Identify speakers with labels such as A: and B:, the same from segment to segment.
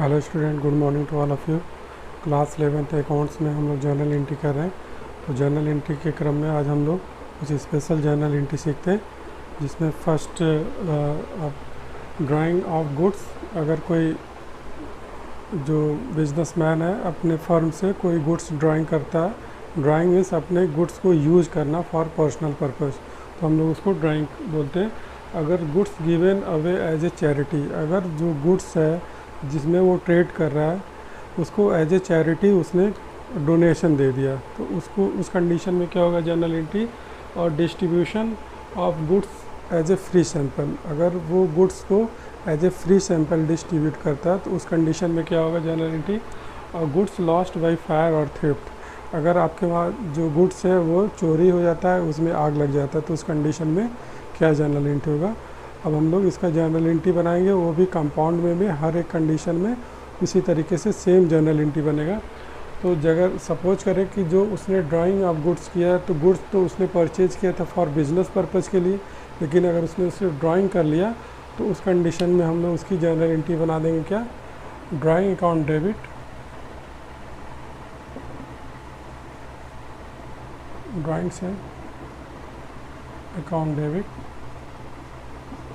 A: Hello student, good morning to all of you. Class 11th accounts में हम लोग journal entry कर रहे हैं। तो जर्नल एंट्री के क्रम में आज हम लोग कुछ स्पेशल जर्नल एंट्री सीखते हैं, जिसमें फर्स्ट ड्राइंग ऑफ गुड्स। अगर कोई जो बिजनेसमैन है अपने फर्म से कोई गुड्स ड्राइंग करता है, ड्राइंग मीन्स अपने गुड्स को यूज़ करना फॉर पर्सनल पर्पस, तो हम लोग उसको ड्राइंग बोलते हैं। अगर goods given away as a charity, अगर जो गुड्स है जिसमें वो ट्रेड कर रहा है उसको एज ए चैरिटी उसने डोनेशन दे दिया, तो उसको उस कंडीशन में क्या होगा, जर्नल एंट्री। और distribution of goods as a free sample, अगर वो गुड्स को as a free sample distribute करता है तो उस कंडीशन में क्या होगा, जर्नल एंट्री। और गुड्स लॉस्ट बाय फायर और थेफ्ट, अगर आपके वहाँ जो गुड्स है वो चोरी हो जाता है, उसमें आग लग जाता है, तो उस कंडीशन में क्या जर्नल एंट्री होगा। अब हम लोग इसका जर्नल एंट्री बनाएंगे, वो भी कंपाउंड में भी हर एक कंडीशन में इसी तरीके से सेम जर्नल एंट्री बनेगा। तो अगर सपोज करें कि जो उसने ड्राइंग ऑफ गुड्स किया है, तो गुड्स तो उसने परचेज किया था फॉर बिजनेस पर्पज़ के लिए, लेकिन अगर उसने उसे ड्राइंग कर लिया तो उस कंडीशन में हम लोग उसकी जर्नल एंट्री बना देंगे क्या, ड्राइंग अकाउंट डेबिट, ड्राइंग से अकाउंट डेबिट,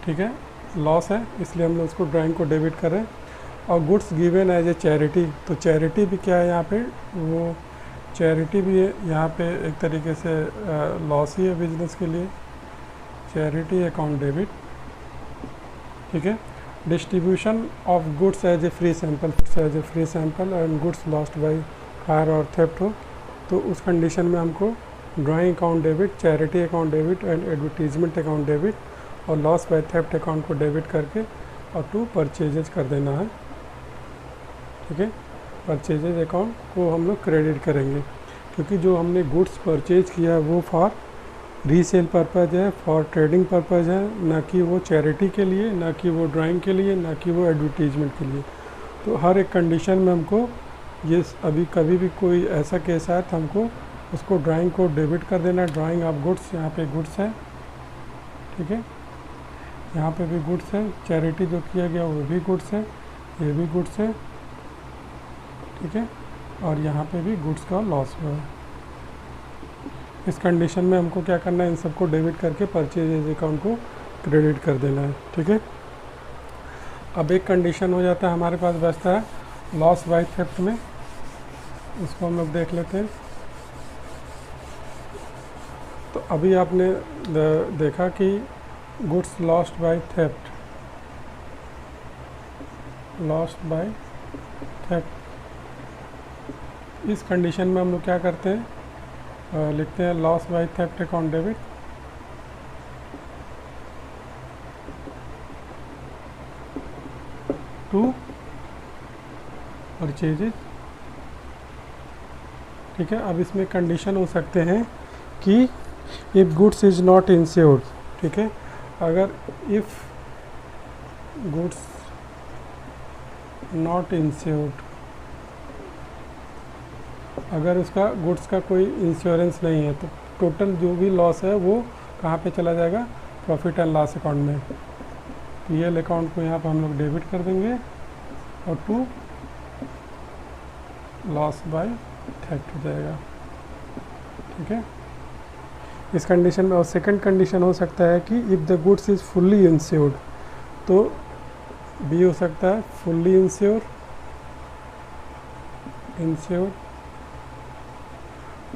A: ठीक है। लॉस है इसलिए हम लोग उसको ड्राइंग को डेबिट कर रहे हैं। और goods given as a charity, तो चैरिटी भी क्या है यहाँ पे, वो चैरिटी भी है यहाँ पे एक तरीके से लॉस ही है बिजनेस के लिए, चैरिटी अकाउंट डेबिट, ठीक है। Distribution of goods as a free sample, as a free sample and goods lost by fire और थेफ्ट हो, तो उस कंडीशन में हमको drawing account debit, charity account debit and advertisement account debit और loss by theft account को debit करके और टू परचेजेज कर देना है, ठीक है। परचेजेज अकाउंट को हम लोग क्रेडिट करेंगे, क्योंकि जो हमने गुड्स परचेज किया है वो फॉर रीसेल पर्पज़ है, फॉर ट्रेडिंग पर्पज़ है, ना कि वो चैरिटी के लिए, ना कि वो ड्राइंग के लिए, ना कि वो एडवर्टीजमेंट के लिए। तो हर एक कंडीशन में हमको ये अभी कभी भी कोई ऐसा केस आए तो हमको उसको ड्राइंग को डेबिट कर देना। ड्राइंग ऑफ गुड्स, यहाँ पे गुड्स है, ठीक है, यहाँ पे भी गुड्स है, चैरिटी जो किया गया वो भी गुड्स है, ये भी गुड्स है, ठीक है, और यहाँ पे भी गुड्स का लॉस हुआ है। इस कंडीशन में हमको क्या करना है, इन सबको डेबिट करके परचेज अकाउंट को क्रेडिट कर देना है, ठीक है। अब एक कंडीशन हो जाता है हमारे पास बचता है लॉस बाय थेफ्ट में, उसको हम लोग देख लेते हैं। तो अभी आपने देखा कि goods lost by theft, lost by theft, इस कंडीशन में हम लोग क्या करते हैं, लिखते हैं loss by theft account debit, to purchases, ठीक है। अब इसमें कंडीशन हो सकते हैं कि if goods is not insured, ठीक है, अगर इफ़ गुड्स नॉट इंश्योर्ड, अगर उसका गुड्स का कोई इंश्योरेंस नहीं है तो टोटल जो भी लॉस है वो कहाँ पे चला जाएगा, प्रॉफिट एंड लॉस अकाउंट में। पीएल अकाउंट को यहाँ पर हम लोग डेबिट कर देंगे और टू लॉस बाय थेफ्ट हो जाएगा, ठीक है। इस कंडीशन में और सेकंड कंडीशन हो सकता है कि if the goods is fully insured, तो बी हो सकता है फुल्ली इंश्योर,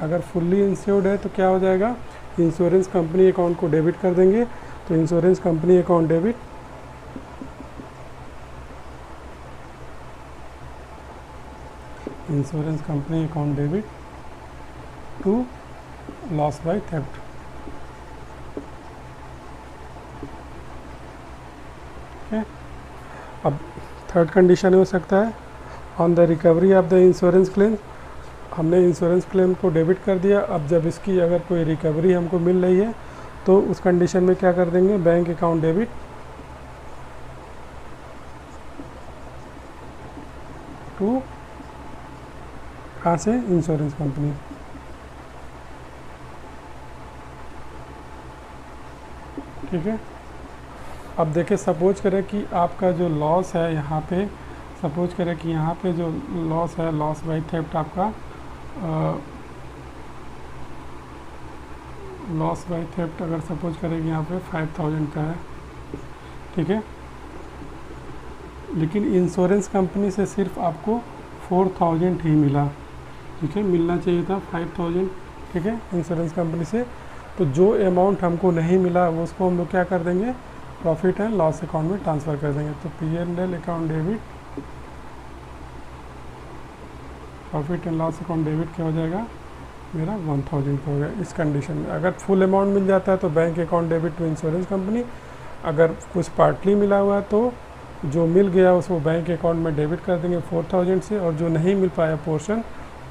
A: अगर फुल्ली इंश्योर्ड है तो क्या हो जाएगा, इंश्योरेंस कंपनी अकाउंट को डेबिट कर देंगे, तो insurance company account debit, insurance company account debit to loss by theft, ठीक है। अब थर्ड कंडीशन हो सकता है on the recovery of the insurance claim, हमने इंश्योरेंस क्लेम को डेबिट कर दिया, अब जब इसकी अगर कोई रिकवरी हमको मिल रही है तो उस कंडीशन में क्या कर देंगे, बैंक अकाउंट डेबिट, टू कहाँ से, इंश्योरेंस कंपनी, ठीक है। अब देखिए सपोज करें कि आपका जो लॉस है यहाँ पे सपोज करें कि यहाँ पे जो लॉस है, लॉस बाई थेफ्ट आपका लॉस बाई थेफ्ट अगर सपोज करें कि यहाँ पे 5000 का है, ठीक है, लेकिन इंश्योरेंस कंपनी से सिर्फ आपको 4000 ही मिला, ठीक है, मिलना चाहिए था 5000, ठीक है, इंश्योरेंस कंपनी से। तो जो अमाउंट हमको नहीं मिला वो उसको हम लोग क्या कर देंगे, प्रॉफिट एंड लॉस अकाउंट में ट्रांसफ़र कर देंगे। तो P&L account debit, profit and loss account debit क्या हो जाएगा मेरा 1000 का हो गया। इस कंडीशन में अगर फुल अमाउंट मिल जाता है तो bank account debit to insurance company, अगर कुछ पार्टली मिला हुआ है तो जो मिल गया उसको बैंक अकाउंट में डेबिट कर देंगे 4000 से, और जो नहीं मिल पाया पोर्शन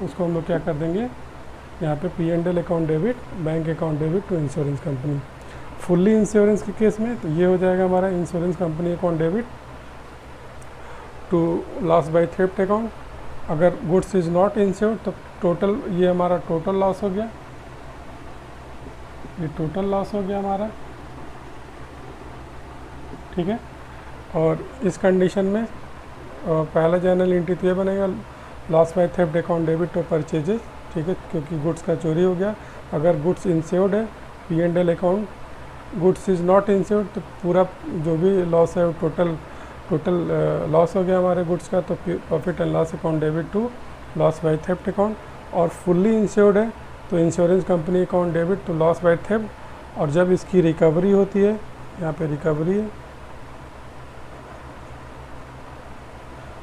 A: उसको हम लोग क्या कर देंगे यहाँ पे P&L account debit, bank account debit to insurance company. Fully insurance के केस में तो ये हो जाएगा हमारा insurance company account debit to loss by theft account. अगर गुड्स इज नॉट इंश्योर्ड तो टोटल, ये हमारा टोटल लॉस हो गया, ये टोटल लॉस हो गया हमारा, ठीक है। और इस कंडीशन में पहला जर्नल एंट्री तो ये बनेगा loss by theft account debit to purchases, ठीक है, क्योंकि गुड्स का चोरी हो गया। अगर गुड्स इंश्योर्ड है P&L account, goods is not insured तो पूरा जो भी लॉस है वो टोटल लॉस हो गया हमारे गुड्स का, तो profit and loss account debit to loss by theft account. और फुल्ली इंश्योर्ड है तो insurance company account debit to loss by theft. और जब इसकी रिकवरी होती है, यहाँ पे रिकवरी है,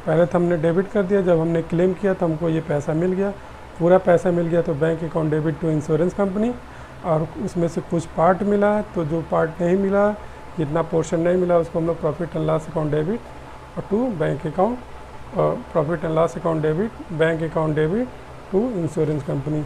A: पहले तो हमने डेबिट कर दिया, जब हमने क्लेम किया तो हमको ये पैसा मिल गया, पूरा पैसा मिल गया, तो bank account debit to insurance company. और उसमें से कुछ पार्ट मिला है तो जो पार्ट नहीं मिला, जितना पोर्शन नहीं मिला उसको हम लोग profit and loss account debit और to bank account, profit and loss account debit, bank account debit to insurance company.